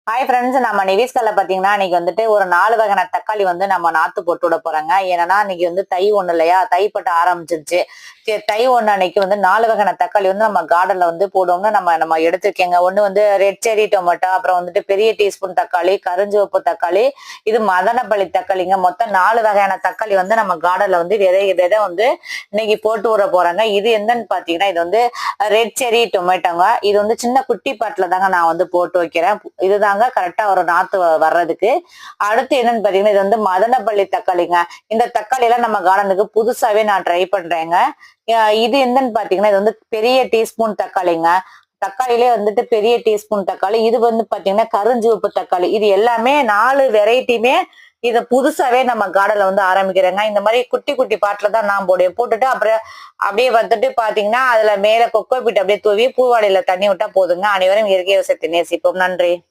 Hi friends, நம்ம நிவேஸ்கல்ல பாத்தீங்கன்னா இன்னைக்கு வந்துட்டு ஒரு 4 வகையான தக்காளி வந்து நம்ம நாத்து போட்டு விட போறாங்க. ஏன்னா இன்னைக்கு வந்து தை ஒண்ணு இல்லையா, தைப்பட்ட ஆரம்பிச்சிருச்சு. தை ஒண்ணு அன்னைக்கு வந்து 4 வகையான தக்காளி வந்து நம்ம கார்டன்ல வந்து போடுவோம்னு நம்ம எடுத்திருக்கேங்க. ஒண்ணு வந்து ரெட் செரி டொமேட்டோ, அப்புறம் வந்துட்டு பெரிய டீஸ்பூன் தக்காளி, கருஞ்சிவப்பு தக்காளி, இது மதனப்பள்ளி தக்காளிங்க. மொத்தம் 4 வகையான தக்காளி வந்து நம்ம கார்டன்ல வந்து விதை வந்து இன்னைக்கு போட்டு விட போறாங்க. இது என்னன்னு பாத்தீங்கன்னா, இது வந்து ரெட் செரி டொமேட்டோங்க. இது வந்து சின்ன குட்டி பாட்டில தாங்க நான் வந்து போட்டு வைக்கிறேன். இதுதாங்க கரெக்டா ஒரு நாத்து வர்றதுக்கு. அடுத்து என்னன்னு பாத்தீங்கன்னா, இது வந்து மதனப்பள்ளி தக்காளிங்க. இந்த தக்காளி எல்லாம் நம்ம கார்டனுக்கு புதுசாவே நான் ட்ரை பண்றேங்க. இது என்னன்னு பாத்தீங்கன்னா, இது வந்து பெரிய டீஸ்பூன் தக்காளிங்க. தக்காளிலே வந்துட்டு பெரிய டீஸ்பூன் தக்காளி. இது வந்து பாத்தீங்கன்னா கருஞ்சிவப்பு தக்காளி. இது எல்லாமே 4 வெரைட்டியுமே இத புதுசாவே நம்ம கார்டன்ல வந்து ஆரம்பிக்கிறேங்க. இந்த மாதிரி குட்டி குட்டி பாட்டில தான் நான் போட்டுட்டு அப்புறம் அப்படியே வந்துட்டு பாத்தீங்கன்னா அதுல மேல கொக்கோ பீட் அப்படியே தூவி பூவாளியில தண்ணி விட்டா போதுங்க. அனைவரும் இயற்கை விவசாயத்தை நேசிப்போம். நன்றி.